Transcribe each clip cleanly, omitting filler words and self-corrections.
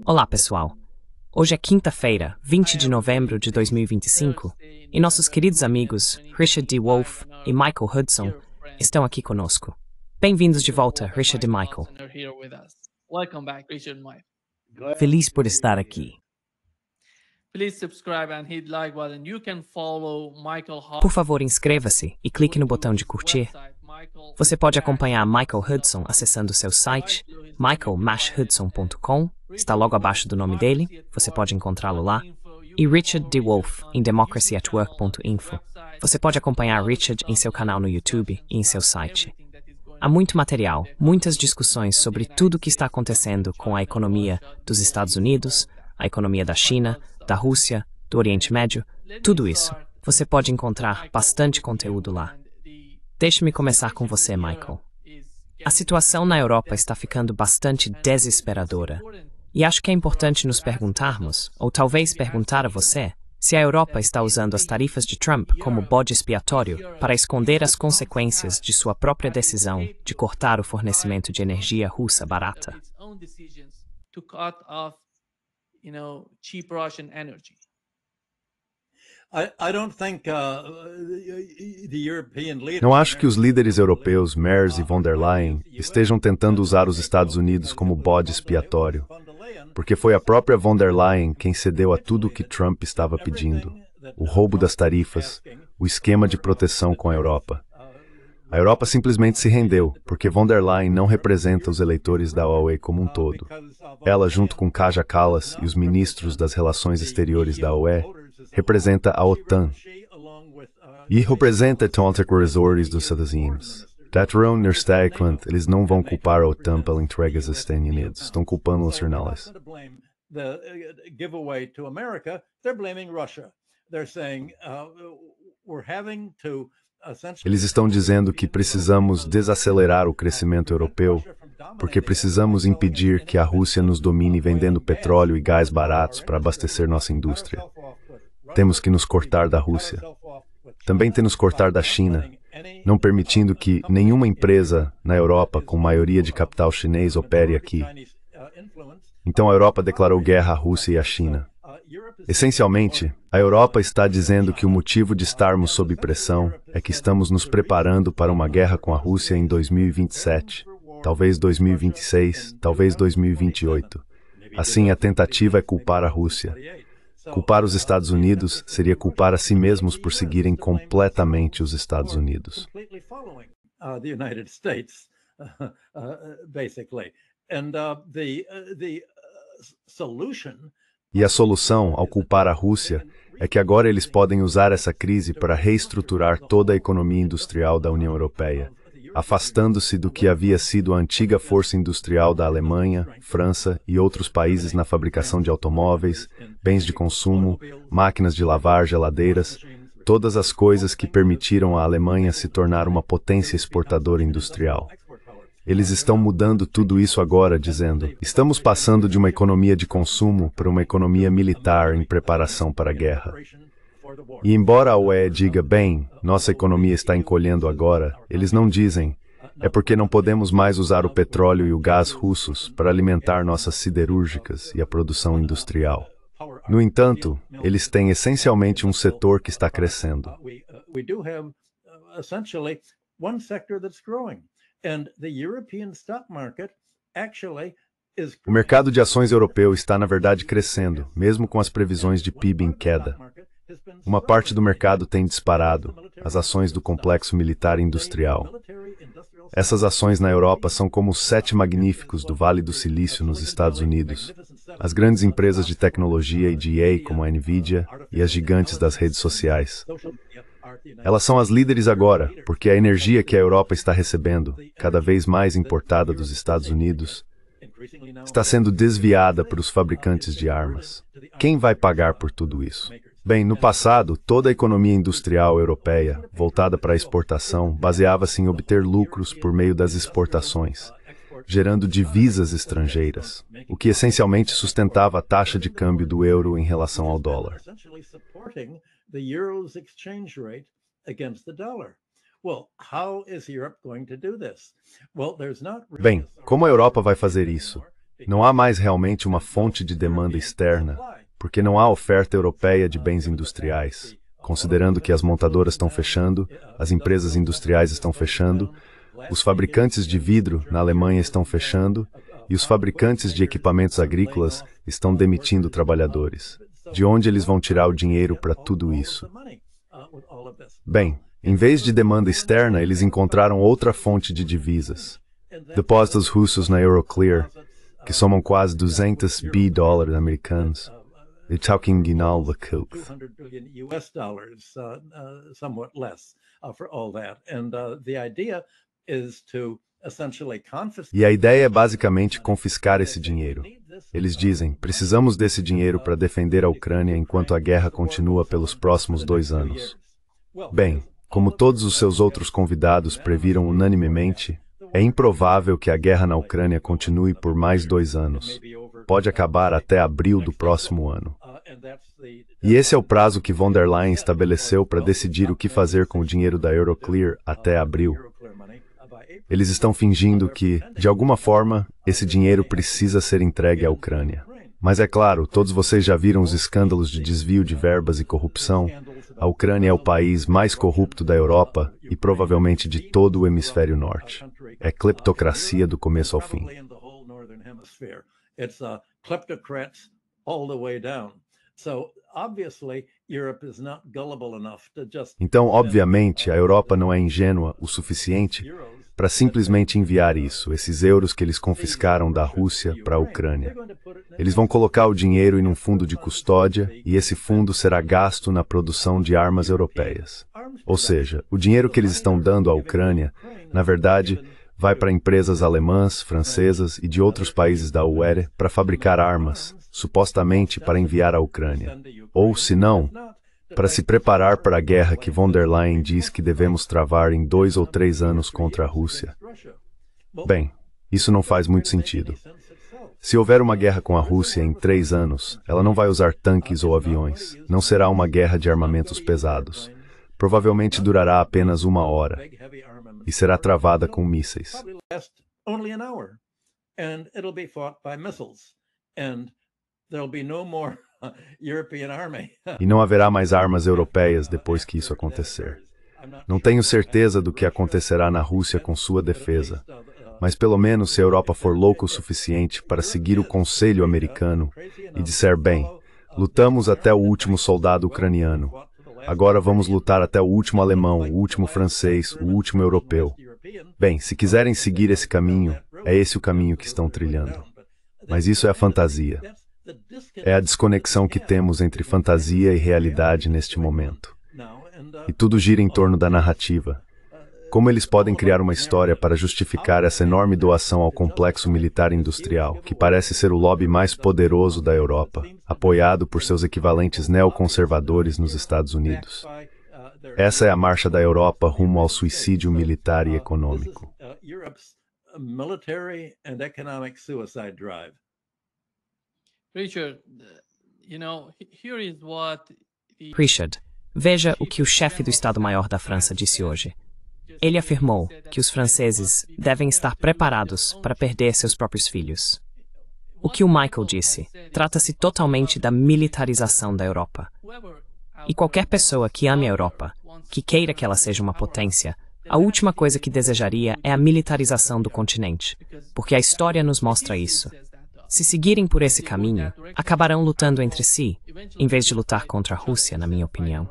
Olá, pessoal. Hoje é quinta-feira, 20 de novembro de 2025, e nossos queridos amigos Richard D. Wolff e Michael Hudson estão aqui conosco. Bem-vindos de volta, Richard e Michael. Feliz por estar aqui. Por favor, inscreva-se e clique no botão de curtir. Você pode acompanhar Michael Hudson acessando seu site, michael-hudson.com, está logo abaixo do nome dele, você pode encontrá-lo lá, e Richard D. Wolff em democracyatwork.info. Você pode acompanhar Richard em seu canal no YouTube e em seu site. Há muito material, muitas discussões sobre tudo o que está acontecendo com a economia dos Estados Unidos, a economia da China, da Rússia, do Oriente Médio, tudo isso. Você pode encontrar bastante conteúdo lá. Deixe-me começar com você, Michael. A situação na Europa está ficando bastante desesperadora. E acho que é importante nos perguntarmos, ou talvez perguntar a você, se a Europa está usando as tarifas de Trump como bode expiatório para esconder as consequências de sua própria decisão de cortar o fornecimento de energia russa barata. Não acho que os líderes europeus, Merz e von der Leyen, estejam tentando usar os Estados Unidos como bode expiatório, porque foi a própria von der Leyen quem cedeu a tudo o que Trump estava pedindo, o roubo das tarifas, o esquema de proteção com a Europa. A Europa simplesmente se rendeu, porque von der Leyen não representa os eleitores da UE como um todo. Ela, junto com Kaja Kallas e os ministros das relações exteriores da UE, representa a OTAN e representa os resores dos cidadãos. Datrão Nersteikland, eles não vão culpar a OTAN pela entrega aos Estados Unidos, estão culpando os jornais. Eles estão dizendo que precisamos desacelerar o crescimento europeu, porque precisamos impedir que a Rússia nos domine vendendo petróleo e gás baratos para abastecer nossa indústria. Temos que nos cortar da Rússia. Também temos que cortar da China, não permitindo que nenhuma empresa na Europa com maioria de capital chinês opere aqui. Então a Europa declarou guerra à Rússia e à China. Essencialmente, a Europa está dizendo que o motivo de estarmos sob pressão é que estamos nos preparando para uma guerra com a Rússia em 2027, talvez 2026, talvez 2028. Assim, a tentativa é culpar a Rússia. Culpar os Estados Unidos seria culpar a si mesmos por seguirem completamente os Estados Unidos. E a solução, ao culpar a Rússia, é que agora eles podem usar essa crise para reestruturar toda a economia industrial da União Europeia, afastando-se do que havia sido a antiga força industrial da Alemanha, França e outros países na fabricação de automóveis, bens de consumo, máquinas de lavar, geladeiras, todas as coisas que permitiram a Alemanha se tornar uma potência exportadora industrial. Eles estão mudando tudo isso agora, dizendo: estamos passando de uma economia de consumo para uma economia militar em preparação para a guerra. E embora a UE diga, bem, nossa economia está encolhendo agora, eles não dizem, é porque não podemos mais usar o petróleo e o gás russos para alimentar nossas siderúrgicas e a produção industrial. No entanto, eles têm essencialmente um setor que está crescendo. O mercado de ações europeu está, na verdade, crescendo, mesmo com as previsões de PIB em queda. Uma parte do mercado tem disparado, as ações do complexo militar e industrial. Essas ações na Europa são como os 7 magníficos do Vale do Silício nos Estados Unidos. As grandes empresas de tecnologia e de EA, como a Nvidia, e as gigantes das redes sociais. Elas são as líderes agora, porque a energia que a Europa está recebendo, cada vez mais importada dos Estados Unidos, está sendo desviada para os fabricantes de armas. Quem vai pagar por tudo isso? Bem, no passado, toda a economia industrial europeia, voltada para a exportação, baseava-se em obter lucros por meio das exportações, gerando divisas estrangeiras, o que essencialmente sustentava a taxa de câmbio do euro em relação ao dólar. Bem, como a Europa vai fazer isso? Não há mais realmente uma fonte de demanda externa, porque não há oferta europeia de bens industriais, considerando que as montadoras estão fechando, as empresas industriais estão fechando, os fabricantes de vidro na Alemanha estão fechando e os fabricantes de equipamentos agrícolas estão demitindo trabalhadores. De onde eles vão tirar o dinheiro para tudo isso? Bem, em vez de demanda externa, eles encontraram outra fonte de divisas. Depósitos russos na Euroclear, que somam quase 200 bi dólares americanos. E talking guinal the coke. $200 billion US dollars, somewhat less for all that. And the idea is to essentially confiscate. E a ideia é basicamente confiscar esse dinheiro. Eles dizem, precisamos desse dinheiro para defender a Ucrânia enquanto a guerra continua pelos próximos 2 anos. Bem, como todos os seus outros convidados previram unanimemente, é improvável que a guerra na Ucrânia continue por mais 2 anos. Pode acabar até abril do próximo ano. E esse é o prazo que von der Leyen estabeleceu para decidir o que fazer com o dinheiro da Euroclear até abril. Eles estão fingindo que, de alguma forma, esse dinheiro precisa ser entregue à Ucrânia. Mas é claro, todos vocês já viram os escândalos de desvio de verbas e corrupção. A Ucrânia é o país mais corrupto da Europa e provavelmente de todo o hemisfério norte. É cleptocracia do começo ao fim. It's kleptocrats all the way down. So obviously Europe is not gullible enough to just. Então, obviamente, a Europa não é ingênua o suficiente para simplesmente enviar isso, esses euros que eles confiscaram da Rússia para a Ucrânia. Eles vão colocar o dinheiro em um fundo de custódia e esse fundo será gasto na produção de armas europeias. Ou seja, o dinheiro que eles estão dando à Ucrânia, na verdade, vai para empresas alemãs, francesas e de outros países da UE para fabricar armas, supostamente para enviar à Ucrânia. Ou, se não, para se preparar para a guerra que von der Leyen diz que devemos travar em 2 ou 3 anos contra a Rússia. Bem, isso não faz muito sentido. Se houver uma guerra com a Rússia em 3 anos, ela não vai usar tanques ou aviões. Não será uma guerra de armamentos pesados. Provavelmente durará apenas 1 hora. E será travada com mísseis. E não haverá mais armas europeias depois que isso acontecer. Não tenho certeza do que acontecerá na Rússia com sua defesa, mas pelo menos se a Europa for louca o suficiente para seguir o conselho americano e disser, bem, lutamos até o último soldado ucraniano. Agora vamos lutar até o último alemão, o último francês, o último europeu. Bem, se quiserem seguir esse caminho, é esse o caminho que estão trilhando. Mas isso é a fantasia. É a desconexão que temos entre fantasia e realidade neste momento. E tudo gira em torno da narrativa. Como eles podem criar uma história para justificar essa enorme doação ao complexo militar industrial, que parece ser o lobby mais poderoso da Europa, apoiado por seus equivalentes neoconservadores nos Estados Unidos? Essa é a marcha da Europa rumo ao suicídio militar e econômico. Richard, veja o que o chefe do Estado-Maior da França disse hoje. Ele afirmou que os franceses devem estar preparados para perder seus próprios filhos. O que o Michael disse trata-se totalmente da militarização da Europa. E qualquer pessoa que ame a Europa, que queira que ela seja uma potência, a última coisa que desejaria é a militarização do continente, porque a história nos mostra isso. Se seguirem por esse caminho, acabarão lutando entre si, em vez de lutar contra a Rússia, na minha opinião.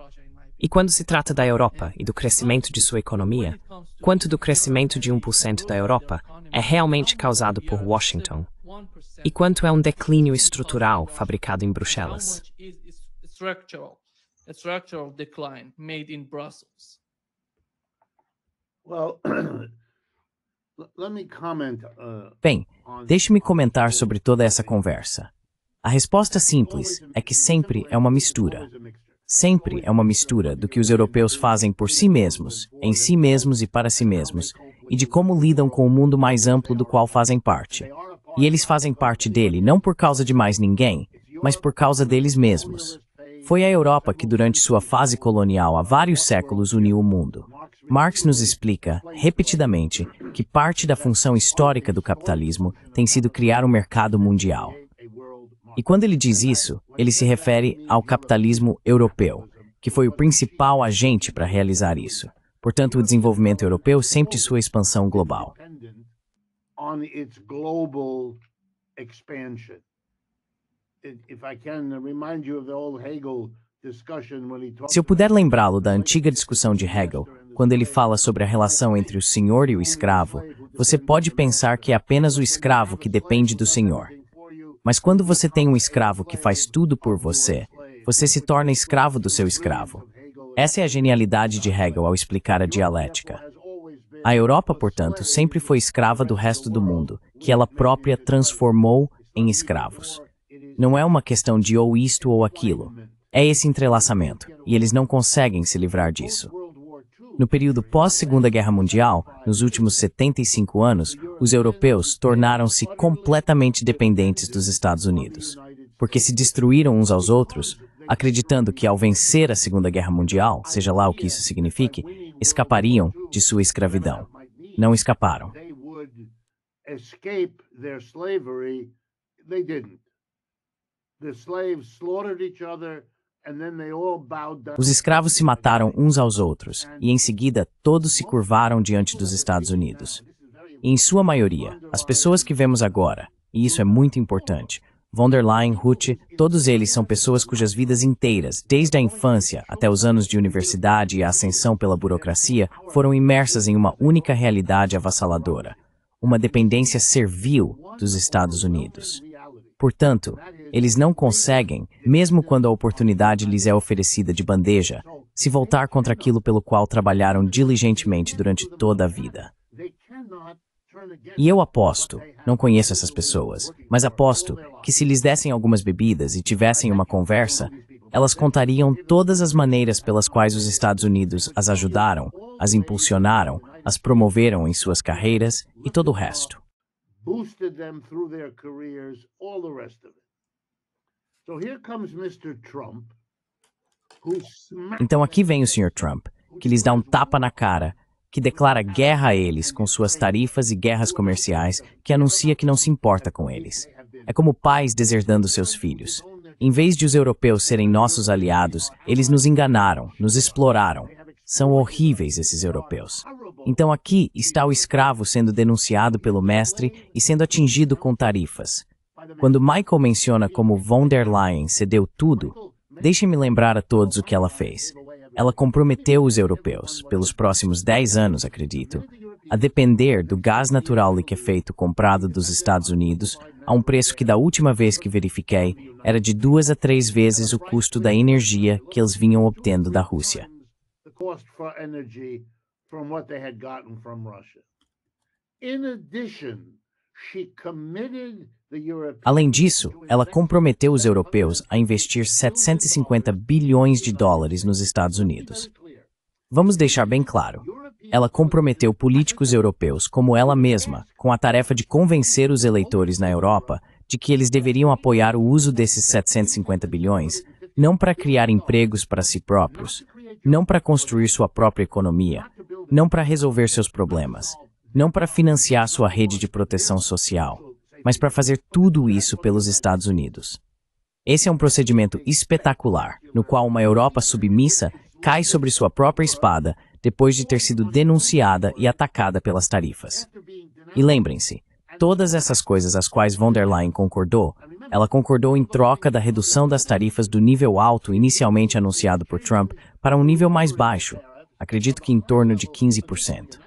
E quando se trata da Europa e do crescimento de sua economia, quanto do crescimento de 1% da Europa é realmente causado por Washington? E quanto é um declínio estrutural fabricado em Bruxelas? Bem, deixe-me comentar sobre toda essa conversa. A resposta simples é que sempre é uma mistura. Sempre é uma mistura do que os europeus fazem por si mesmos, em si mesmos e para si mesmos, e de como lidam com o mundo mais amplo do qual fazem parte. E eles fazem parte dele não por causa de mais ninguém, mas por causa deles mesmos. Foi a Europa que durante sua fase colonial há vários séculos uniu o mundo. Marx nos explica, repetidamente, que parte da função histórica do capitalismo tem sido criar um mercado mundial. E quando ele diz isso, ele se refere ao capitalismo europeu, que foi o principal agente para realizar isso. Portanto, o desenvolvimento europeu sempre sua expansão global. Se eu puder lembrá-lo da antiga discussão de Hegel, quando ele fala sobre a relação entre o senhor e o escravo, você pode pensar que é apenas o escravo que depende do senhor. Mas quando você tem um escravo que faz tudo por você, você se torna escravo do seu escravo. Essa é a genialidade de Hegel ao explicar a dialética. A Europa, portanto, sempre foi escrava do resto do mundo, que ela própria transformou em escravos. Não é uma questão de ou isto ou aquilo. É esse entrelaçamento, e eles não conseguem se livrar disso. No período pós-Segunda Guerra Mundial, nos últimos 75 anos, os europeus tornaram-se completamente dependentes dos Estados Unidos, porque se destruíram uns aos outros, acreditando que ao vencer a Segunda Guerra Mundial, seja lá o que isso signifique, escapariam de sua escravidão. Não escaparam. Os escravos se mataram uns aos outros, e em seguida todos se curvaram diante dos Estados Unidos. E em sua maioria, as pessoas que vemos agora, e isso é muito importante, von der Leyen, Rutte, todos eles são pessoas cujas vidas inteiras, desde a infância até os anos de universidade e a ascensão pela burocracia, foram imersas em uma única realidade avassaladora, uma dependência servil dos Estados Unidos. Portanto, eles não conseguem, mesmo quando a oportunidade lhes é oferecida de bandeja, se voltar contra aquilo pelo qual trabalharam diligentemente durante toda a vida. E eu aposto, não conheço essas pessoas, mas aposto que se lhes dessem algumas bebidas e tivessem uma conversa, elas contariam todas as maneiras pelas quais os Estados Unidos as ajudaram, as impulsionaram, as promoveram em suas carreiras e todo o resto. Boosted them through their careers, all the rest of it. So here comes Mr. Trump, who Então aqui vem o Sr. Trump, que lhes dá um tapa na cara, que declara guerra a eles com suas tarifas e guerras comerciais, que anuncia que não se importa com eles. É como pais deserdando seus filhos. Em vez de os europeus serem nossos aliados, eles nos enganaram, nos exploraram. São horríveis esses europeus. Então aqui está o escravo sendo denunciado pelo mestre e sendo atingido com tarifas. Quando Michael menciona como von der Leyen cedeu tudo, deixem-me lembrar a todos o que ela fez. Ela comprometeu os europeus, pelos próximos 10 anos, acredito, a depender do gás natural liquefeito comprado dos Estados Unidos a um preço que da última vez que verifiquei era de 2 a 3 vezes o custo da energia que eles vinham obtendo da Rússia. from what they had gotten from Russia. In addition, she committed the European... Além disso, ela comprometeu os europeus a investir 750 bilhões de dólares nos Estados Unidos. Vamos deixar bem claro. Ela comprometeu políticos europeus, como ela mesma, com a tarefa de convencer os eleitores na Europa de que eles deveriam apoiar o uso desses 750 bilhões, não para criar empregos para si próprios, não para construir sua própria economia, não para resolver seus problemas, não para financiar sua rede de proteção social, mas para fazer tudo isso pelos Estados Unidos. Esse é um procedimento espetacular, no qual uma Europa submissa cai sobre sua própria espada depois de ter sido denunciada e atacada pelas tarifas. E lembrem-se, todas essas coisas às quais von der Leyen concordou, ela concordou em troca da redução das tarifas do nível alto inicialmente anunciado por Trump para um nível mais baixo, acredito que em torno de 15%.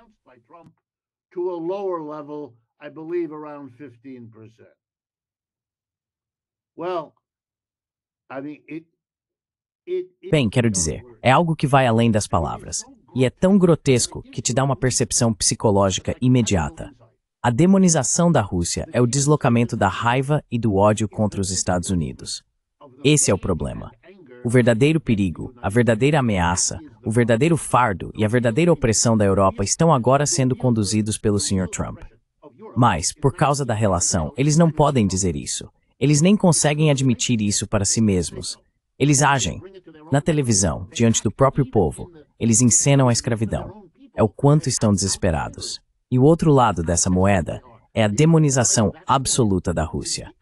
To a lower level, I believe around 15%. Well, I mean, Bem, quero dizer, é algo que vai além das palavras, e é tão grotesco que te dá uma percepção psicológica imediata. A demonização da Rússia é o deslocamento da raiva e do ódio contra os Estados Unidos. Esse é o problema. O verdadeiro perigo, a verdadeira ameaça, o verdadeiro fardo e a verdadeira opressão da Europa estão agora sendo conduzidos pelo Sr. Trump. Mas, por causa da relação, eles não podem dizer isso. Eles nem conseguem admitir isso para si mesmos. Eles agem. Na televisão, diante do próprio povo, eles encenam a escravidão. é o quanto estão desesperados. E o outro lado dessa moeda é a demonização absoluta da Rússia.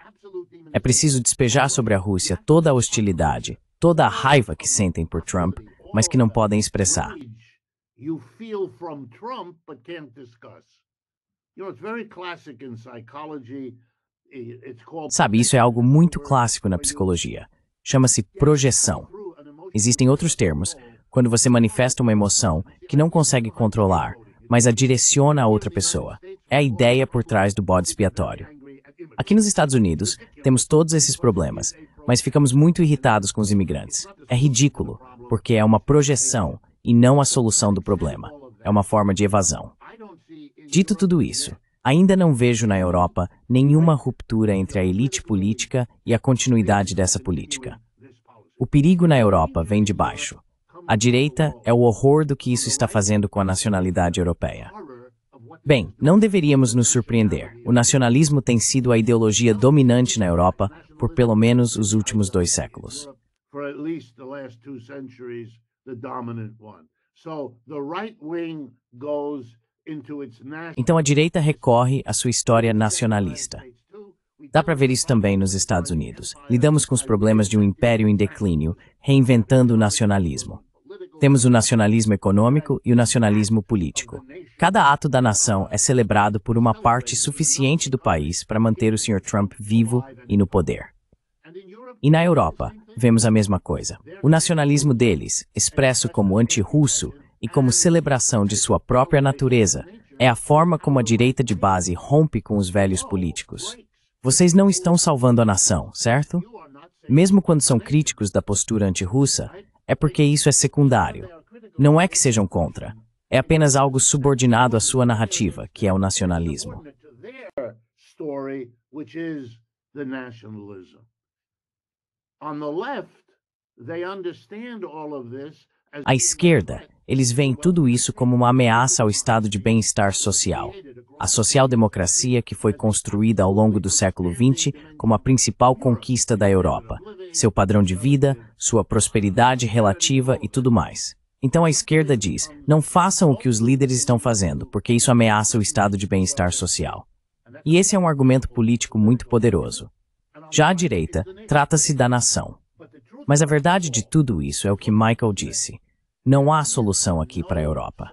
É preciso despejar sobre a Rússia toda a hostilidade, toda a raiva que sentem por Trump, mas que não podem expressar. You feel from Trump, but can't discuss. It's very classic in psychology. It's called... Sabe, isso é algo muito clássico na psicologia. Chama-se projeção. Existem outros termos, quando você manifesta uma emoção que não consegue controlar, mas a direciona a outra pessoa. É a ideia por trás do bode expiatório. Aqui nos Estados Unidos, temos todos esses problemas, mas ficamos muito irritados com os imigrantes. É ridículo, porque é uma projeção e não a solução do problema. É uma forma de evasão. Dito tudo isso, ainda não vejo na Europa nenhuma ruptura entre a elite política e a continuidade dessa política. O perigo na Europa vem de baixo. A direita é o horror do que isso está fazendo com a nacionalidade europeia. Bem, não deveríamos nos surpreender. O nacionalismo tem sido a ideologia dominante na Europa por pelo menos os últimos 2 séculos. Então a direita recorre à sua história nacionalista. Dá para ver isso também nos Estados Unidos. Lidamos com os problemas de um império em declínio, reinventando o nacionalismo. Temos o nacionalismo econômico e o nacionalismo político. Cada ato da nação é celebrado por uma parte suficiente do país para manter o Sr. Trump vivo e no poder. E na Europa, vemos a mesma coisa. O nacionalismo deles, expresso como anti-russo e como celebração de sua própria natureza, é a forma como a direita de base rompe com os velhos políticos. Vocês não estão salvando a nação, certo? Mesmo quando são críticos da postura anti-russa, é porque isso é secundário. Não é que sejam contra. É apenas algo subordinado à sua narrativa, que é o nacionalismo. À esquerda, eles veem tudo isso como uma ameaça ao estado de bem-estar social. A social-democracia que foi construída ao longo do século XX como a principal conquista da Europa, seu padrão de vida, sua prosperidade relativa e tudo mais. Então a esquerda diz, não façam o que os líderes estão fazendo, porque isso ameaça o estado de bem-estar social. E esse é um argumento político muito poderoso. Já a direita, trata-se da nação. Mas a verdade de tudo isso é o que Michael disse. Não há solução aqui para a Europa.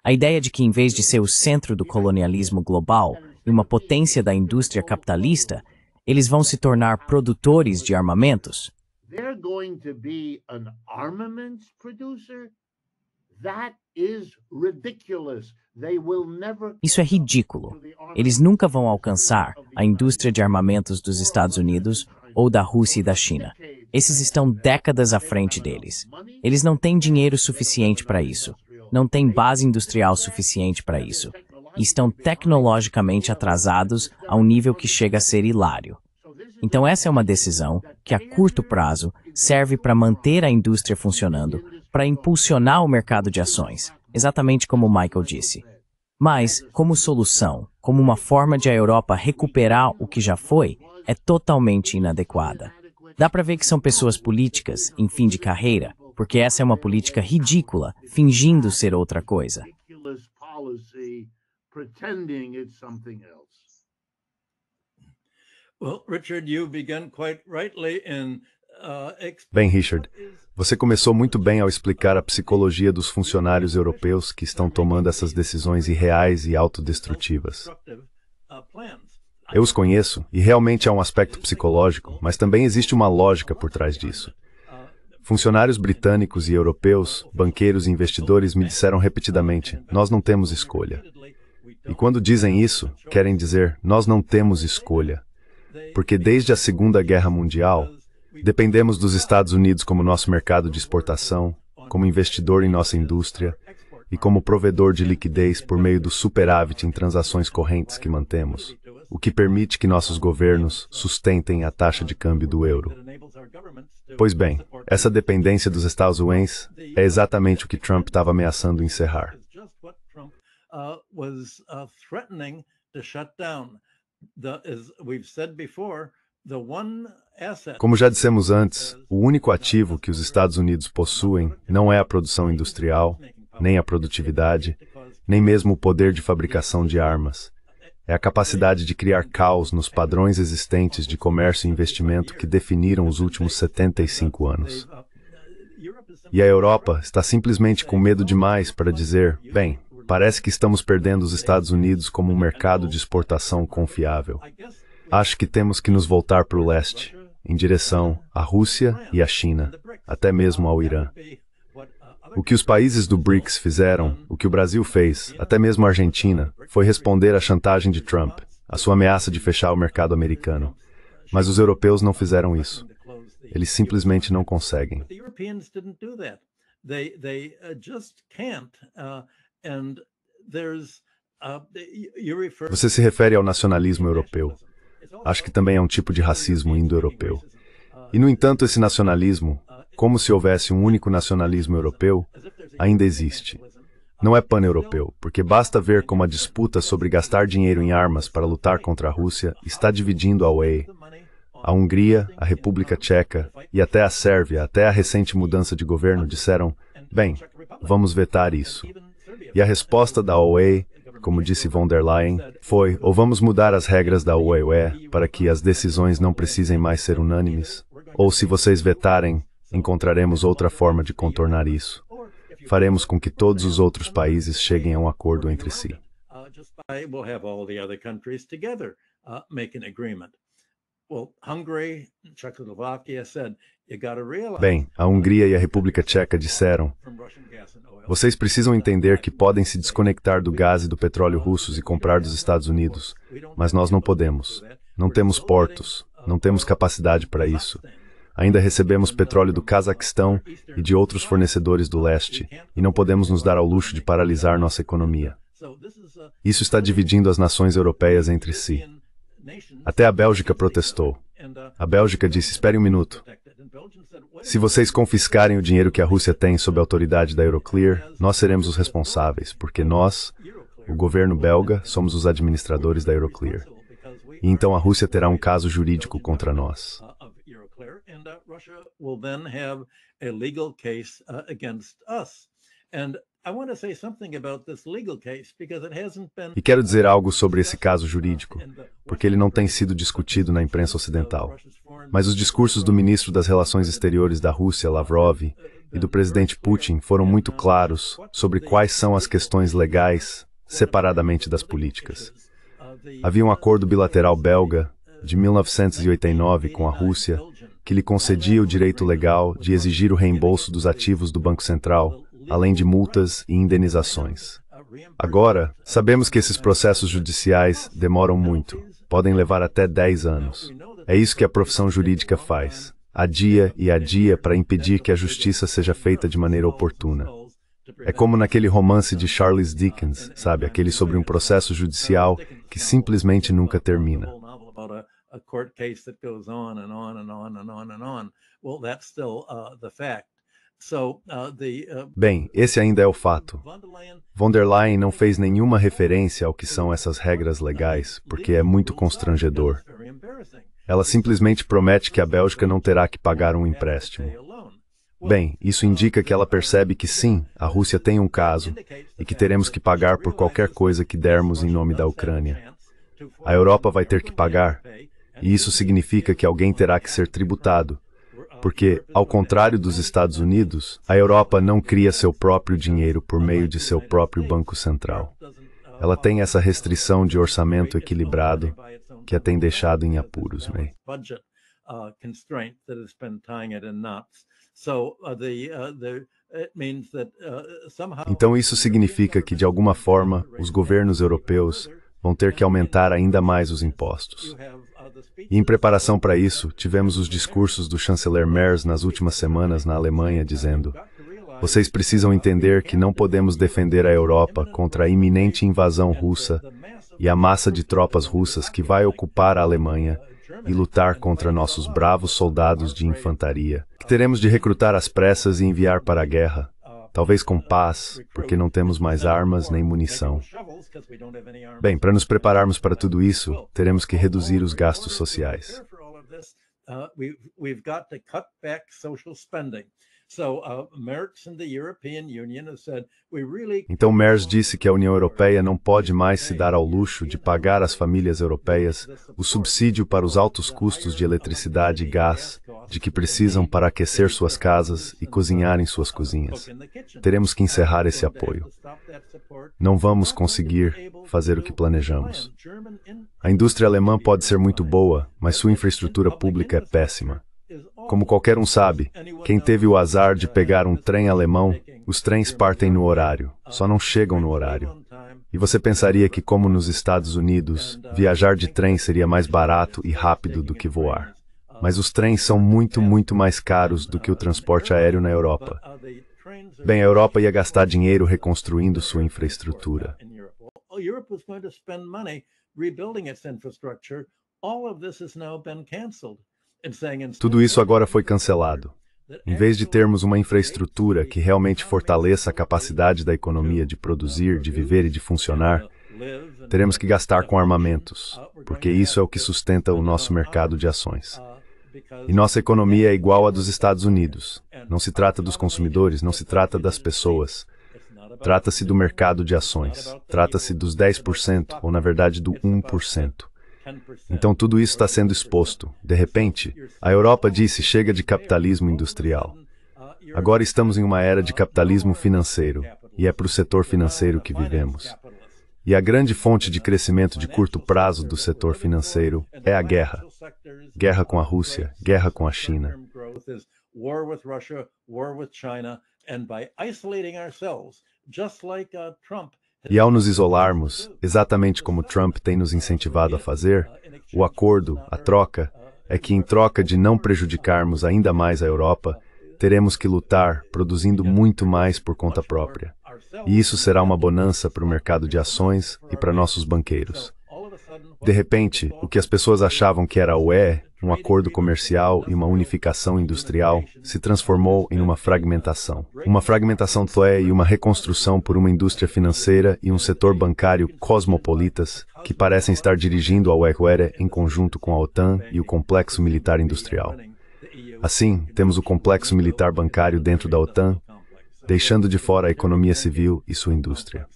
A ideia de que, em vez de ser o centro do colonialismo global e uma potência da indústria capitalista, eles vão se tornar produtores de armamentos. Isso é ridículo. Eles nunca vão alcançar a indústria de armamentos dos Estados Unidos ou da Rússia e da China. Esses estão décadas à frente deles. Eles não têm dinheiro suficiente para isso. Não têm base industrial suficiente para isso. E estão tecnologicamente atrasados a um nível que chega a ser hilário. Então essa é uma decisão que, a curto prazo, serve para manter a indústria funcionando, para impulsionar o mercado de ações, exatamente como o Michael disse. Mas, como solução, como uma forma de a Europa recuperar o que já foi, é totalmente inadequada. Dá para ver que são pessoas políticas, em fim de carreira, porque essa é uma política ridícula, fingindo ser outra coisa. Bem, Richard, você começou muito bem ao explicar a psicologia dos funcionários europeus que estão tomando essas decisões irreais e autodestrutivas. Eu os conheço, e realmente há um aspecto psicológico, mas também existe uma lógica por trás disso. Funcionários britânicos e europeus, banqueiros e investidores me disseram repetidamente, nós não temos escolha. E quando dizem isso, querem dizer, nós não temos escolha. Porque desde a Segunda Guerra Mundial, dependemos dos Estados Unidos como nosso mercado de exportação, como investidor em nossa indústria e como provedor de liquidez por meio do superávit em transações correntes que mantemos, o que permite que nossos governos sustentem a taxa de câmbio do euro. Pois bem, essa dependência dos estadunidenses é exatamente o que Trump estava ameaçando encerrar. Como já dissemos antes, o único ativo que os Estados Unidos possuem não é a produção industrial, nem a produtividade, nem mesmo o poder de fabricação de armas. É a capacidade de criar caos nos padrões existentes de comércio e investimento que definiram os últimos 75 anos. E a Europa está simplesmente com medo demais para dizer, bem, parece que estamos perdendo os Estados Unidos como um mercado de exportação confiável. Acho que temos que nos voltar para o leste, em direção à Rússia e à China, até mesmo ao Irã. O que os países do BRICS fizeram, o que o Brasil fez, até mesmo a Argentina, foi responder à chantagem de Trump, à sua ameaça de fechar o mercado americano. Mas os europeus não fizeram isso. Eles simplesmente não conseguem. Você se refere ao nacionalismo europeu. Acho que também é um tipo de racismo indo-europeu. E, no entanto, esse nacionalismo, como se houvesse um único nacionalismo europeu, ainda existe. Não é pan-europeu, porque basta ver como a disputa sobre gastar dinheiro em armas para lutar contra a Rússia está dividindo a UE, a Hungria, a República Tcheca e até a Sérvia, até a recente mudança de governo, disseram, bem, vamos vetar isso. E a resposta da UE, como disse von der Leyen, foi, ou vamos mudar as regras da UE para que as decisões não precisem mais ser unânimes, ou se vocês vetarem, encontraremos outra forma de contornar isso. Faremos com que todos os outros países cheguem a um acordo entre si. Bem, a Hungria e a República Tcheca disseram, vocês precisam entender que podem se desconectar do gás e do petróleo russos e comprar dos Estados Unidos, mas nós não podemos. Não temos portos, não temos capacidade para isso. Ainda recebemos petróleo do Cazaquistão e de outros fornecedores do leste, e não podemos nos dar ao luxo de paralisar nossa economia. Isso está dividindo as nações europeias entre si. Até a Bélgica protestou. A Bélgica disse, espere um minuto. Se vocês confiscarem o dinheiro que a Rússia tem sob a autoridade da Euroclear, nós seremos os responsáveis, porque nós, o governo belga, somos os administradores da Euroclear. E então a Rússia terá um caso jurídico contra nós. E quero dizer algo sobre esse caso jurídico, porque ele não tem sido discutido na imprensa ocidental. Mas os discursos do ministro das Relações Exteriores da Rússia, Lavrov, e do presidente Putin foram muito claros sobre quais são as questões legais, separadamente das políticas. Havia um acordo bilateral belga, de 1989, com a Rússia, que lhe concedia o direito legal de exigir o reembolso dos ativos do Banco Central, além de multas e indenizações. Agora, sabemos que esses processos judiciais demoram muito, podem levar até 10 anos. É isso que a profissão jurídica faz, adia e adia para impedir que a justiça seja feita de maneira oportuna. É como naquele romance de Charles Dickens, sabe, aquele sobre um processo judicial que simplesmente nunca termina. Bem, esse ainda é o fato. Von der Leyen não fez nenhuma referência ao que são essas regras legais, porque é muito constrangedor. Ela simplesmente promete que a Bélgica não terá que pagar um empréstimo. Bem, isso indica que ela percebe que sim, a Rússia tem um caso e que teremos que pagar por qualquer coisa que dermos em nome da Ucrânia. A Europa vai ter que pagar, e isso significa que alguém terá que ser tributado, porque, ao contrário dos Estados Unidos, a Europa não cria seu próprio dinheiro por meio de seu próprio Banco Central. Ela tem essa restrição de orçamento equilibrado que a tem deixado em apuros, May. Então isso significa que, de alguma forma, os governos europeus vão ter que aumentar ainda mais os impostos. E em preparação para isso, tivemos os discursos do chanceler Merz nas últimas semanas na Alemanha dizendo: vocês precisam entender que não podemos defender a Europa contra a iminente invasão russa e a massa de tropas russas que vai ocupar a Alemanha e lutar contra nossos bravos soldados de infantaria, que teremos de recrutar às pressas e enviar para a guerra, talvez com paz, porque não temos mais armas nem munição. Bem, para nos prepararmos para tudo isso, teremos que reduzir os gastos sociais. Então Merz disse que a União Europeia não pode mais se dar ao luxo de pagar às famílias europeias o subsídio para os altos custos de eletricidade e gás de que precisam para aquecer suas casas e cozinhar em suas cozinhas. Teremos que encerrar esse apoio. Não vamos conseguir fazer o que planejamos. A indústria alemã pode ser muito boa, mas sua infraestrutura pública é péssima. Como qualquer um sabe, quem teve o azar de pegar um trem alemão, os trens partem no horário, só não chegam no horário. E você pensaria que, como nos Estados Unidos, viajar de trem seria mais barato e rápido do que voar. Mas os trens são muito mais caros do que o transporte aéreo na Europa. Bem, a Europa ia gastar dinheiro reconstruindo sua infraestrutura. Tudo isso agora foi cancelado. Em vez de termos uma infraestrutura que realmente fortaleça a capacidade da economia de produzir, de viver e de funcionar, teremos que gastar com armamentos, porque isso é o que sustenta o nosso mercado de ações. E nossa economia é igual à dos Estados Unidos. Não se trata dos consumidores, não se trata das pessoas. Trata-se do mercado de ações. Trata-se dos 10%, ou na verdade do 1%. Então tudo isso está sendo exposto. De repente, a Europa disse chega de capitalismo industrial. Agora estamos em uma era de capitalismo financeiro, e é para o setor financeiro que vivemos. E a grande fonte de crescimento de curto prazo do setor financeiro é a guerra. Guerra com a Rússia, guerra com a China. E ao nos isolarmos, exatamente como Trump tem nos incentivado a fazer, o acordo, a troca, é que em troca de não prejudicarmos ainda mais a Europa, teremos que lutar produzindo muito mais por conta própria. E isso será uma bonança para o mercado de ações e para nossos banqueiros. De repente, o que as pessoas achavam que era a UE, um acordo comercial e uma unificação industrial, se transformou em uma fragmentação. Uma fragmentação TOE e uma reconstrução por uma indústria financeira e um setor bancário cosmopolitas que parecem estar dirigindo a UE em conjunto com a OTAN e o complexo militar industrial. Assim, temos o complexo militar bancário dentro da OTAN, deixando de fora a economia civil e sua indústria.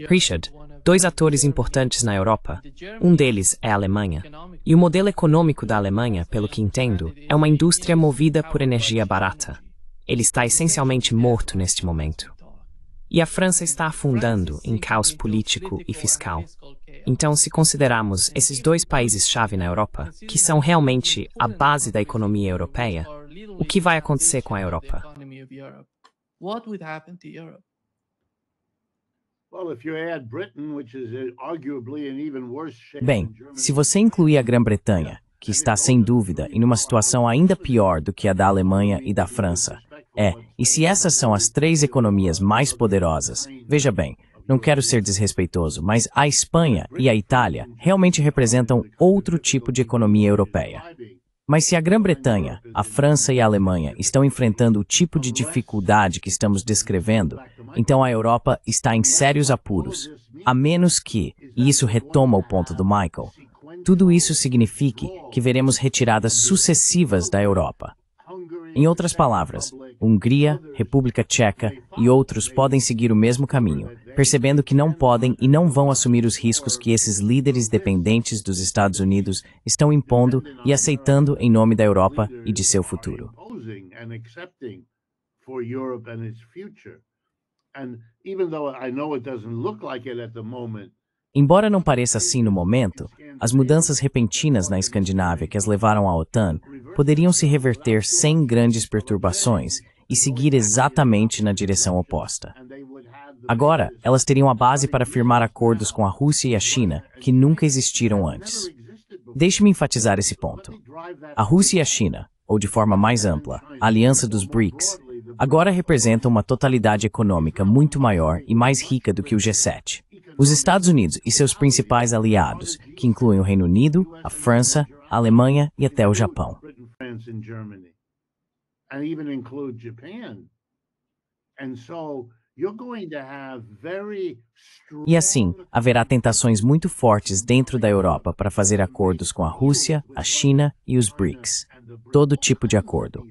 Richard, dois atores importantes na Europa. Um deles é a Alemanha. E o modelo econômico da Alemanha, pelo que entendo, é uma indústria movida por energia barata. Ele está essencialmente morto neste momento. E a França está afundando em caos político e fiscal. Então, se considerarmos esses dois países-chave na Europa, que são realmente a base da economia europeia, o que vai acontecer com a Europa? Bem, se você incluir a Grã-Bretanha, que está sem dúvida em uma situação ainda pior do que a da Alemanha e da França, e se essas são as três economias mais poderosas, veja bem, não quero ser desrespeitoso, mas a Espanha e a Itália realmente representam outro tipo de economia europeia. Mas se a Grã-Bretanha, a França e a Alemanha estão enfrentando o tipo de dificuldade que estamos descrevendo, então a Europa está em sérios apuros, a menos que, e isso retoma o ponto do Michael, tudo isso signifique que veremos retiradas sucessivas da Europa. Em outras palavras, Hungria, República Tcheca e outros podem seguir o mesmo caminho, percebendo que não podem e não vão assumir os riscos que esses líderes dependentes dos Estados Unidos estão impondo e aceitando em nome da Europa e de seu futuro. Embora não pareça assim no momento, as mudanças repentinas na Escandinávia que as levaram à OTAN poderiam se reverter sem grandes perturbações e seguir exatamente na direção oposta. Agora, elas teriam a base para firmar acordos com a Rússia e a China que nunca existiram antes. Deixe-me enfatizar esse ponto. A Rússia e a China, ou de forma mais ampla, a aliança dos BRICS, agora representam uma totalidade econômica muito maior e mais rica do que o G7. Os Estados Unidos e seus principais aliados, que incluem o Reino Unido, a França, a Alemanha e até o Japão. you're going to have very E assim, haverá tentações muito fortes dentro da Europa para fazer acordos com a Rússia, a China e os BRICS. Todo tipo de acordo.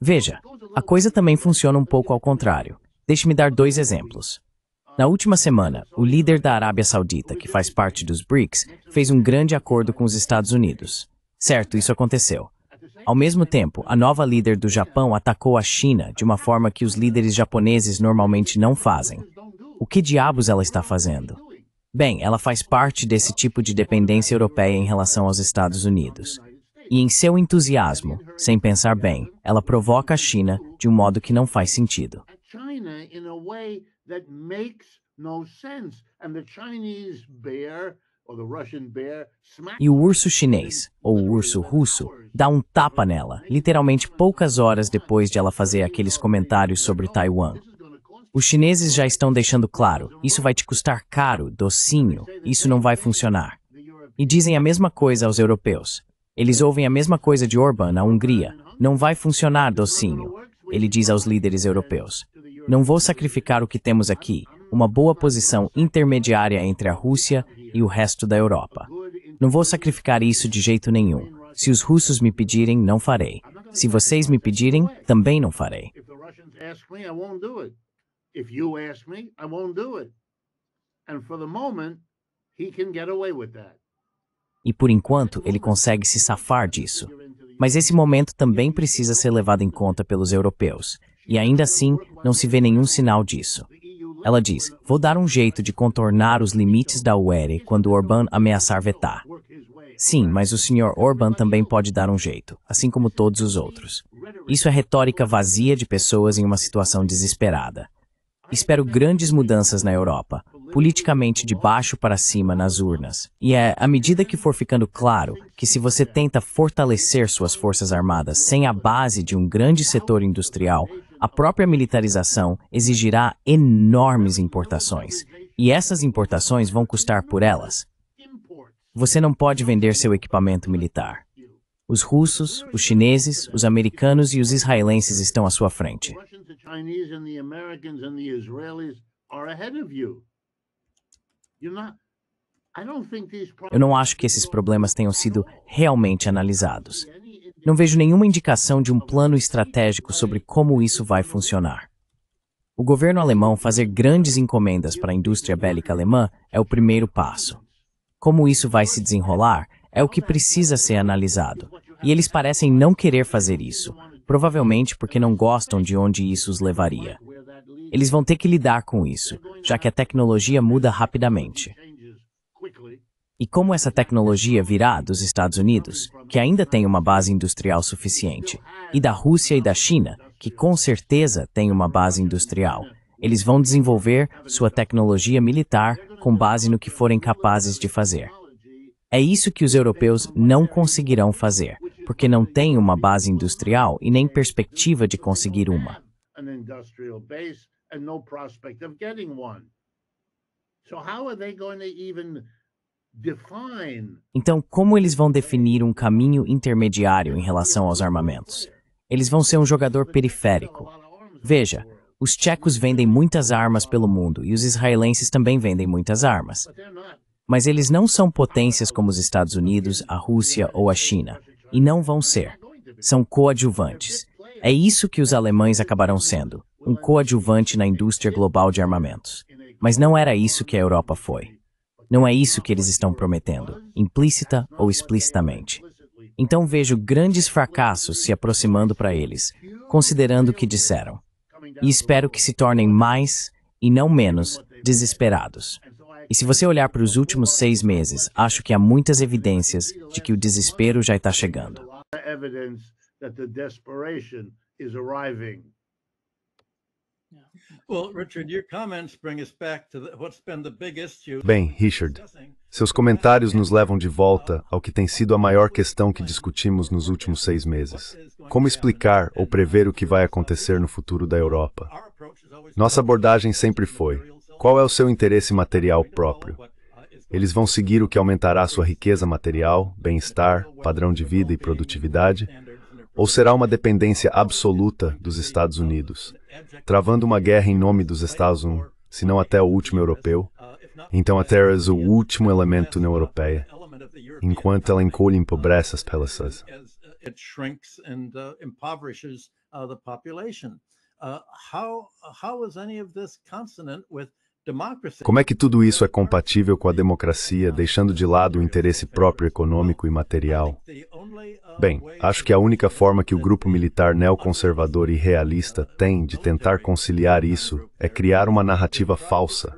Veja, a coisa também funciona um pouco ao contrário. Deixe-me dar 2 exemplos. Na última semana, o líder da Arábia Saudita, que faz parte dos BRICS, fez um grande acordo com os Estados Unidos. Certo, isso aconteceu. Ao mesmo tempo, a nova líder do Japão atacou a China de uma forma que os líderes japoneses normalmente não fazem. O que diabos ela está fazendo? Bem, ela faz parte desse tipo de dependência europeia em relação aos Estados Unidos. E em seu entusiasmo, sem pensar bem, ela provoca a China de um modo que não faz sentido. China in a way that makes no sense. And the Chinese bear or the Russian bear smacks. E o urso chinês, ou o urso russo, dá um tapa nela, literalmente poucas horas depois de ela fazer aqueles comentários sobre Taiwan. Os chineses já estão deixando claro, isso vai te custar caro, docinho, isso não vai funcionar. E dizem a mesma coisa aos europeus. Eles ouvem a mesma coisa de Orbán na Hungria, não vai funcionar, docinho. Ele diz aos líderes europeus. Não vou sacrificar o que temos aqui, uma boa posição intermediária entre a Rússia e o resto da Europa. Não vou sacrificar isso de jeito nenhum. Se os russos me pedirem, não farei. Se vocês me pedirem, também não farei. If the Russians ask me, I won't do it. If you ask me, I won't do it. And for the moment, he can get away with that. E por enquanto, ele consegue se safar disso. Mas esse momento também precisa ser levado em conta pelos europeus. E ainda assim, não se vê nenhum sinal disso. Ela diz, vou dar um jeito de contornar os limites da UE quando Orbán ameaçar vetar. Sim, mas o Sr. Orbán também pode dar um jeito, assim como todos os outros. Isso é retórica vazia de pessoas em uma situação desesperada. Espero grandes mudanças na Europa, politicamente de baixo para cima nas urnas. E é à medida que for ficando claro que se você tenta fortalecer suas forças armadas sem a base de um grande setor industrial, a própria militarização exigirá enormes importações. E essas importações vão custar por elas. Você não pode vender seu equipamento militar. Os russos, os chineses, os americanos e os israelenses estão à sua frente. The Chinese and the Americans and the Israelis are ahead of you. You're not. I don't think these Eu não acho que esses problemas tenham sido realmente analisados. Não vejo nenhuma indicação de um plano estratégico sobre como isso vai funcionar. O governo alemão fazer grandes encomendas para a indústria bélica alemã é o primeiro passo. Como isso vai se desenrolar é o que precisa ser analisado. E eles parecem não querer fazer isso, provavelmente porque não gostam de onde isso os levaria. Eles vão ter que lidar com isso, já que a tecnologia muda rapidamente. E como essa tecnologia virá dos Estados Unidos, que ainda tem uma base industrial suficiente, e da Rússia e da China, que com certeza tem uma base industrial, eles vão desenvolver sua tecnologia militar com base no que forem capazes de fazer. É isso que os europeus não conseguirão fazer, porque não têm uma base industrial e nem perspectiva de conseguir uma. an industrial base and no prospect of getting one. So how are they going to even define? Então, como eles vão definir um caminho intermediário em relação aos armamentos? Eles vão ser um jogador periférico. Veja, os tchecos vendem muitas armas pelo mundo e os israelenses também vendem muitas armas. But they're not. Mas eles não são potências como os Estados Unidos, a Rússia ou a China. E não vão ser. São coadjuvantes. É isso que os alemães acabarão sendo. Um coadjuvante na indústria global de armamentos. Mas não era isso que a Europa foi. Não é isso que eles estão prometendo, implícita ou explicitamente. Então vejo grandes fracassos se aproximando para eles, considerando o que disseram. E espero que se tornem mais, e não menos, desesperados. E se você olhar para os últimos 6 meses, acho que há muitas evidências de que o desespero já está chegando. Evidence that the desperation is arriving. Well, Richard, your comments bring us back to what's been the big issue. Bem, Richard, seus comentários nos levam de volta ao que tem sido a maior questão que discutimos nos últimos 6 meses. Como explicar ou prever o que vai acontecer no futuro da Europa? Nossa abordagem sempre foi: qual é o seu interesse material próprio? Eles vão seguir o que aumentará sua riqueza material, bem-estar, padrão de vida e produtividade? Ou será uma dependência absoluta dos Estados Unidos, travando uma guerra em nome dos Estados Unidos, se não até o último europeu? Então a Terra é o último elemento da União Europeia, enquanto ela encolhe e empobrece as pessoas. It shrinks and impoverishes the population. How is any of this consonant with democracy? Como é que tudo isso é compatível com a democracia, deixando de lado o interesse próprio econômico e material? Bem, acho que a única forma que o grupo militar neoconservador e realista tem de tentar conciliar isso é criar uma narrativa falsa,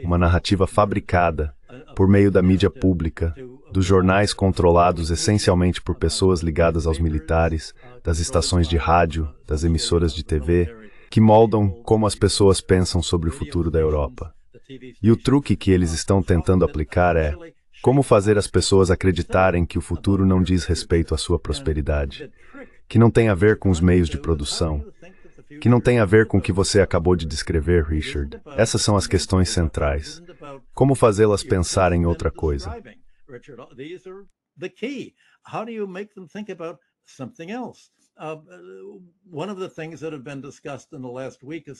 uma narrativa fabricada por meio da mídia pública, dos jornais controlados essencialmente por pessoas ligadas aos militares, das estações de rádio, das emissoras de TV, que moldam como as pessoas pensam sobre o futuro da Europa. E o truque que eles estão tentando aplicar é como fazer as pessoas acreditarem que o futuro não diz respeito à sua prosperidade, que não tem a ver com os meios de produção, que não tem a ver com o que você acabou de descrever, Richard. Essas são as questões centrais. Como fazê-las pensar em outra coisa?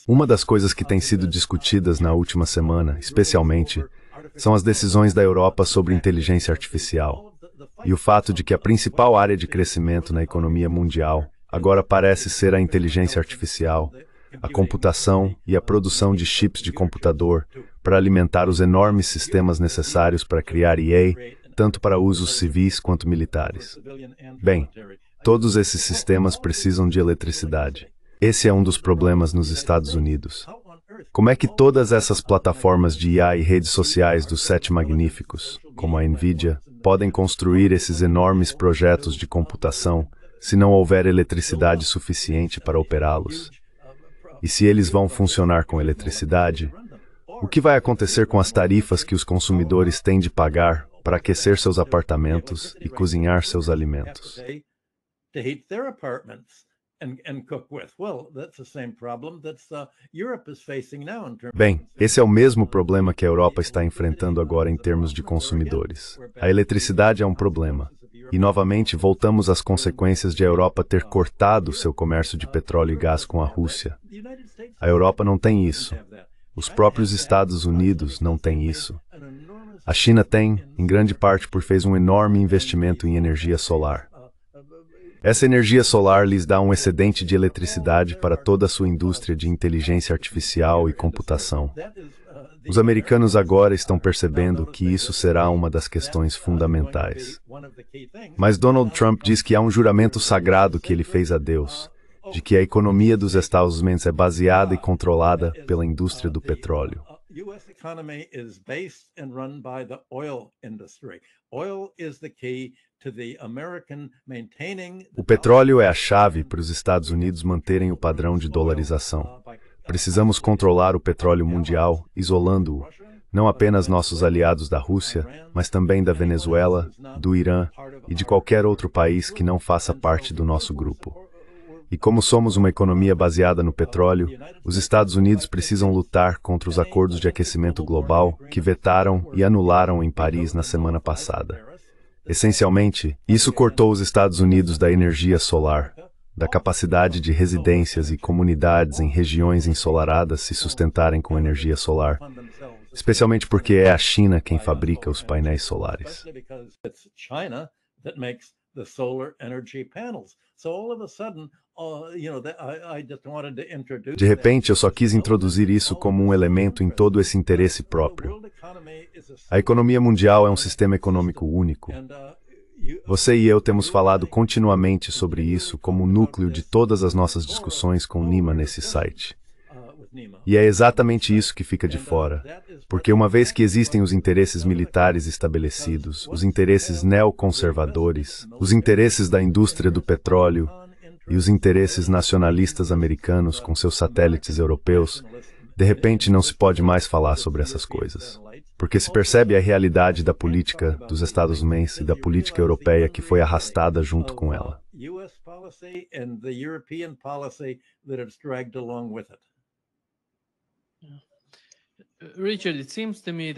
Uma das coisas que tem sido discutidas na última semana, especialmente, são as decisões da Europa sobre inteligência artificial e o fato de que a principal área de crescimento na economia mundial agora parece ser a inteligência artificial, a computação e a produção de chips de computador para alimentar os enormes sistemas necessários para criar IA, tanto para usos civis quanto militares. Bem, todos esses sistemas precisam de eletricidade. Esse é um dos problemas nos Estados Unidos. Como é que todas essas plataformas de IA e redes sociais dos Sete Magníficos, como a NVIDIA, podem construir esses enormes projetos de computação se não houver eletricidade suficiente para operá-los? E se eles vão funcionar com eletricidade, o que vai acontecer com as tarifas que os consumidores têm de pagar para aquecer seus apartamentos e cozinhar seus alimentos? Bem, esse é o mesmo problema que a Europa está enfrentando agora em termos de consumidores. A eletricidade é um problema. E, novamente, voltamos às consequências de a Europa ter cortado seu comércio de petróleo e gás com a Rússia. A Europa não tem isso. Os próprios Estados Unidos não têm isso. A China tem, em grande parte porque fez um enorme investimento em energia solar. Essa energia solar lhes dá um excedente de eletricidade para toda a sua indústria de inteligência artificial e computação. Os americanos agora estão percebendo que isso será uma das questões fundamentais. Mas Donald Trump diz que há um juramento sagrado que ele fez a Deus, de que a economia dos Estados Unidos é baseada e controlada pela indústria do petróleo. O petróleo é a chave para os Estados Unidos manterem o padrão de dolarização. Precisamos controlar o petróleo mundial, isolando-o, não apenas nossos aliados da Rússia, mas também da Venezuela, do Irã e de qualquer outro país que não faça parte do nosso grupo. E como somos uma economia baseada no petróleo, os Estados Unidos precisam lutar contra os acordos de aquecimento global que vetaram e anularam em Paris na semana passada. Essencialmente, isso cortou os Estados Unidos da energia solar, da capacidade de residências e comunidades em regiões ensolaradas se sustentarem com energia solar, especialmente porque é a China quem fabrica os painéis solares. De repente, eu só quis introduzir isso como um elemento em todo esse interesse próprio. A economia mundial é um sistema econômico único. Você e eu temos falado continuamente sobre isso como o núcleo de todas as nossas discussões com Nima nesse site. E é exatamente isso que fica de fora, porque uma vez que existem os interesses militares estabelecidos, os interesses neoconservadores, os interesses da indústria do petróleo e os interesses nacionalistas americanos com seus satélites europeus, de repente não se pode mais falar sobre essas coisas. Porque se percebe a realidade da política dos Estados Unidos e da política europeia que foi arrastada junto com ela.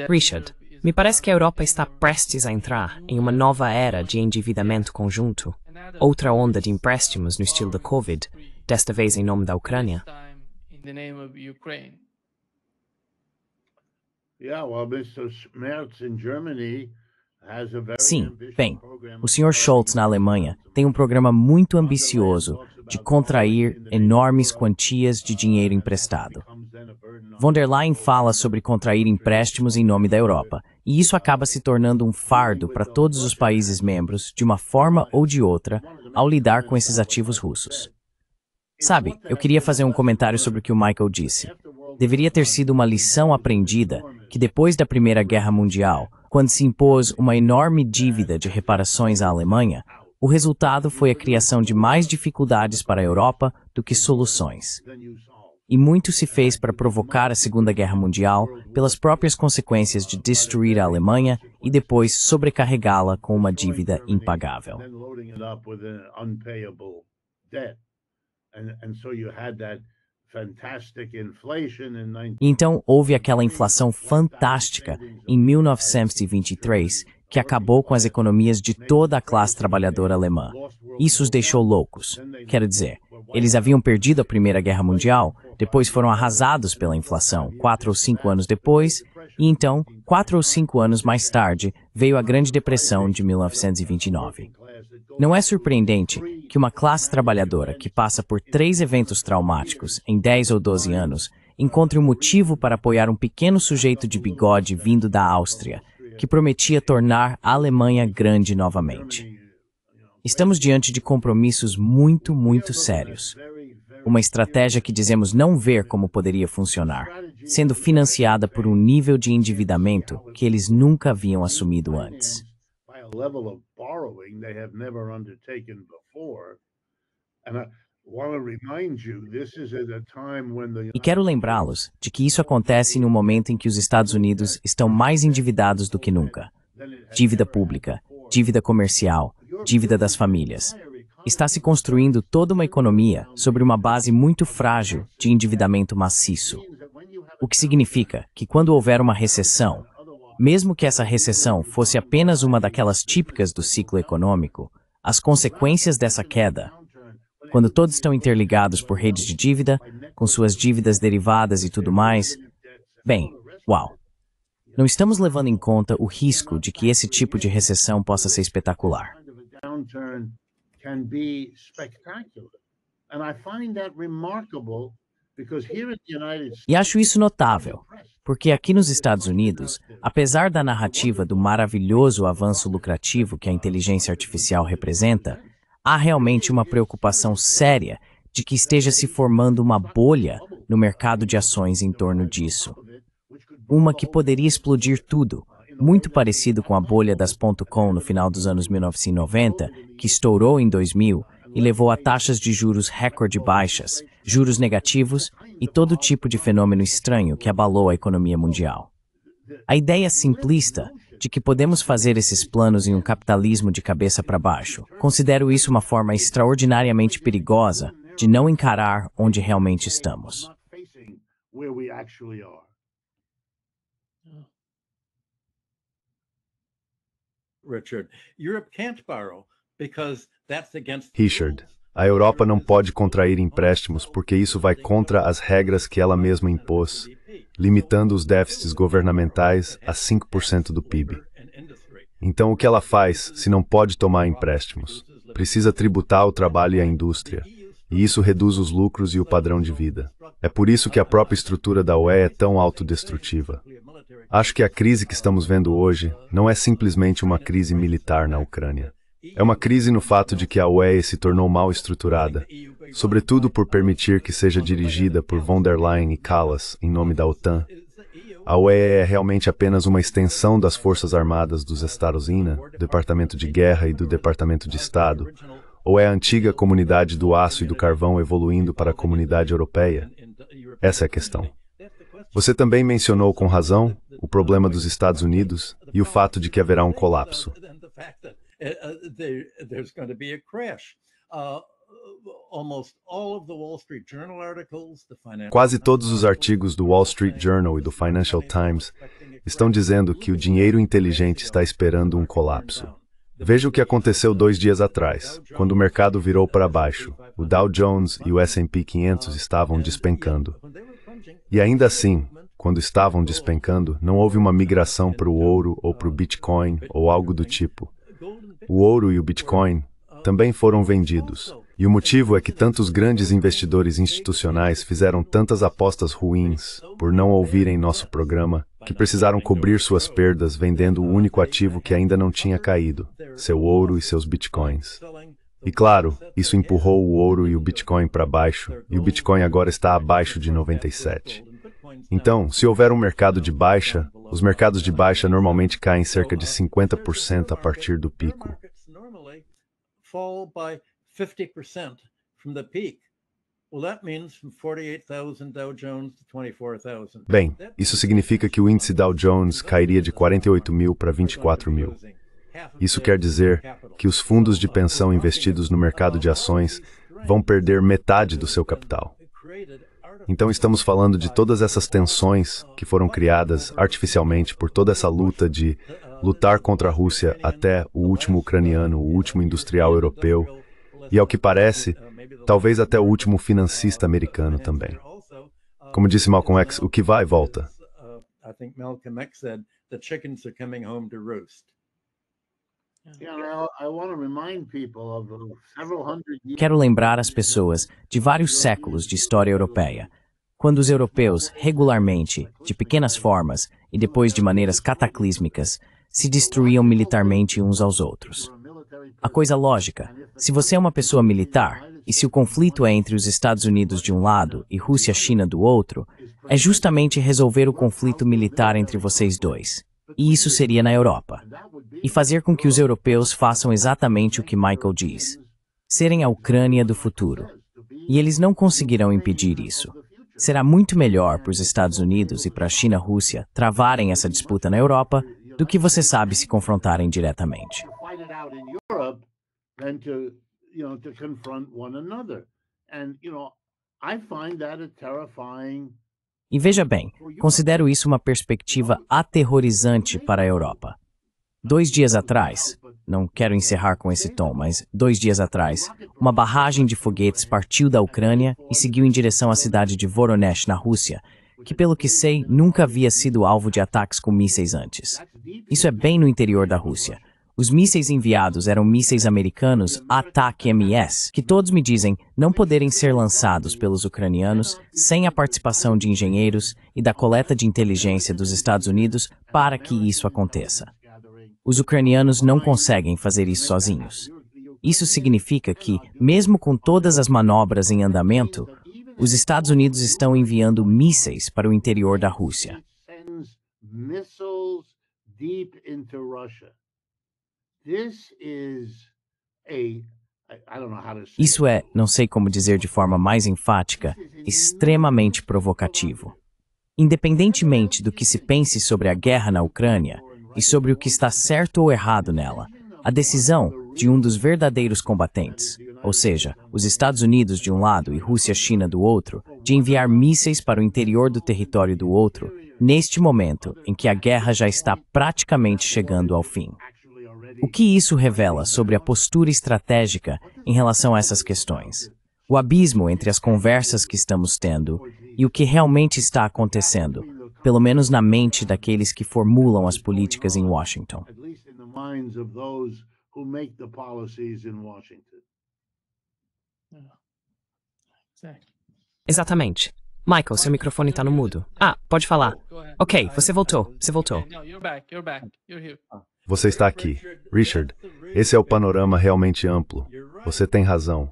Richard, me parece que a Europa está prestes a entrar em uma nova era de endividamento conjunto. outra onda de empréstimos no estilo da Covid, desta vez em nome da Ucrânia? Yeah, well, Mr. Merz in Germany has a very Sim, ambitious bem, program. o Sr. Scholz na Alemanha tem um programa muito ambicioso de contrair enormes quantias de dinheiro emprestado. Von der Leyen fala sobre contrair empréstimos em nome da Europa, e isso acaba se tornando um fardo para todos os países membros, de uma forma ou de outra, ao lidar com esses ativos russos. Sabe, eu queria fazer um comentário sobre o que o Michael disse. Deveria ter sido uma lição aprendida que depois da Primeira Guerra Mundial, quando se impôs uma enorme dívida de reparações à Alemanha, o resultado foi a criação de mais dificuldades para a Europa do que soluções. E muito se fez para provocar a Segunda Guerra Mundial pelas próprias consequências de destruir a Alemanha e depois sobrecarregá-la com uma dívida impagável. Então, houve aquela inflação fantástica em 1923 que acabou com as economias de toda a classe trabalhadora alemã. Isso os deixou loucos. Quero dizer, eles haviam perdido a Primeira Guerra Mundial, depois foram arrasados pela inflação 4 ou 5 anos depois, e então, 4 ou 5 anos mais tarde, veio a Grande Depressão de 1929. Não é surpreendente que uma classe trabalhadora que passa por 3 eventos traumáticos em 10 ou 12 anos encontre um motivo para apoiar um pequeno sujeito de bigode vindo da Áustria, que prometia tornar a Alemanha grande novamente. Estamos diante de compromissos muito, muito sérios. Uma estratégia que dizemos não ver como poderia funcionar, sendo financiada por um nível de endividamento que eles nunca haviam assumido antes. E quero lembrá-los de que isso acontece no momento em que os Estados Unidos estão mais endividados do que nunca. Dívida pública, dívida comercial, dívida das famílias. Está se construindo toda uma economia sobre uma base muito frágil de endividamento maciço. O que significa que quando houver uma recessão, mesmo que essa recessão fosse apenas uma daquelas típicas do ciclo econômico, as consequências dessa queda, quando todos estão interligados por redes de dívida, com suas dívidas derivadas e tudo mais, bem, uau! Não estamos levando em conta o risco de que esse tipo de recessão possa ser espetacular. E acho isso notável, porque aqui nos Estados Unidos, apesar da narrativa do maravilhoso avanço lucrativo que a inteligência artificial representa, há realmente uma preocupação séria de que esteja se formando uma bolha no mercado de ações em torno disso. Uma que poderia explodir tudo, muito parecido com a bolha das .com no final dos anos 1990, que estourou em 2000 e levou a taxas de juros recorde baixas, juros negativos e todo tipo de fenômeno estranho que abalou a economia mundial. A ideia simplista de que podemos fazer esses planos em um capitalismo de cabeça para baixo, considero isso uma forma extraordinariamente perigosa de não encarar onde realmente estamos. Richard, a Europa não pode contrair empréstimos porque isso vai contra as regras que ela mesma impôs, limitando os déficits governamentais a 5% do PIB. Então, o que ela faz se não pode tomar empréstimos? Precisa tributar o trabalho e a indústria, e isso reduz os lucros e o padrão de vida. É por isso que a própria estrutura da UE é tão autodestrutiva. Acho que a crise que estamos vendo hoje não é simplesmente uma crise militar na Ucrânia. É uma crise no fato de que a UE se tornou mal estruturada, sobretudo por permitir que seja dirigida por von der Leyen e Kallas em nome da OTAN. A UE é realmente apenas uma extensão das Forças Armadas dos Estados-Unidos, do Departamento de Guerra e do Departamento de Estado, ou é a antiga comunidade do aço e do carvão evoluindo para a comunidade europeia? Essa é a questão. Você também mencionou com razão o problema dos Estados Unidos e o fato de que haverá um colapso. Quase todos os artigos do Wall Street Journal e do Financial Times estão dizendo que o dinheiro inteligente está esperando um colapso. Veja o que aconteceu 2 dias atrás, quando o mercado virou para baixo. O Dow Jones e o S&P 500 estavam despencando. E ainda assim, quando estavam despencando, não houve uma migração para o ouro ou para o Bitcoin ou algo do tipo. O ouro e o Bitcoin também foram vendidos. E o motivo é que tantos grandes investidores institucionais fizeram tantas apostas ruins por não ouvirem nosso programa, que precisaram cobrir suas perdas vendendo o único ativo que ainda não tinha caído, seu ouro e seus bitcoins. E claro, isso empurrou o ouro e o Bitcoin para baixo, e o Bitcoin agora está abaixo de 97. Então, se houver um mercado de baixa, os mercados de baixa normalmente caem cerca de 50% a partir do pico. Fall by 50% from the peak. Well, that means from 48,000 Dow Jones to 24,000. Bem, isso significa que o índice Dow Jones cairia de 48 mil para 24 mil. Isso quer dizer que os fundos de pensão investidos no mercado de ações vão perder metade do seu capital. Então estamos falando de todas essas tensões que foram criadas artificialmente por toda essa luta de lutar contra a Rússia até o último ucraniano, o último industrial europeu, e ao que parece, talvez até o último financista americano também. Como disse Malcolm X, o que vai, volta. Quero lembrar as pessoas de vários séculos de história europeia, quando os europeus, regularmente, de pequenas formas e depois de maneiras cataclísmicas, se destruíam militarmente uns aos outros. A coisa lógica, se você é uma pessoa militar, e se o conflito é entre os Estados Unidos de um lado e Rússia-China do outro, é justamente resolver o conflito militar entre vocês dois. E isso seria na Europa. E fazer com que os europeus façam exatamente o que Michael diz. Serem a Ucrânia do futuro. E eles não conseguirão impedir isso. Será muito melhor para os Estados Unidos e para a China-Rússia travarem essa disputa na Europa do que você sabe se confrontarem diretamente. E veja bem, considero isso uma perspectiva aterrorizante para a Europa. 2 dias atrás, não quero encerrar com esse tom, mas 2 dias atrás, uma barragem de foguetes partiu da Ucrânia e seguiu em direção à cidade de Voronezh, na Rússia, que, pelo que sei, nunca havia sido alvo de ataques com mísseis antes. Isso é bem no interior da Rússia. Os mísseis enviados eram mísseis americanos ATAK-MS, que todos me dizem não poderem ser lançados pelos ucranianos sem a participação de engenheiros e da coleta de inteligência dos Estados Unidos para que isso aconteça. Os ucranianos não conseguem fazer isso sozinhos. Isso significa que, mesmo com todas as manobras em andamento, os Estados Unidos estão enviando mísseis para o interior da Rússia. Isso é, não sei como dizer de forma mais enfática, extremamente provocativo. Independentemente do que se pense sobre a guerra na Ucrânia e sobre o que está certo ou errado nela, a decisão de um dos verdadeiros combatentes, ou seja, os Estados Unidos de um lado e Rússia-China do outro, de enviar mísseis para o interior do território do outro, neste momento em que a guerra já está praticamente chegando ao fim. O que isso revela sobre a postura estratégica em relação a essas questões? O abismo entre as conversas que estamos tendo e o que realmente está acontecendo, pelo menos na mente daqueles que formulam as políticas em Washington. Exatamente. Michael, seu microfone está no mudo. Ah, pode falar. Ok, você voltou. Você está aqui. Richard, esse é o panorama realmente amplo. Você tem razão.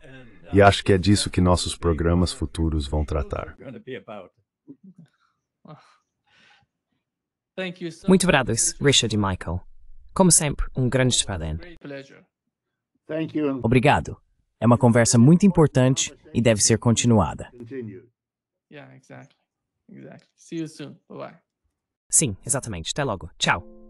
E acho que é disso que nossos programas futuros vão tratar. Muito obrigados, Richard e Michael. Como sempre, grande espadém. Obrigado. É uma conversa muito importante e deve ser continuada. Sim, exatamente. Até logo. Tchau.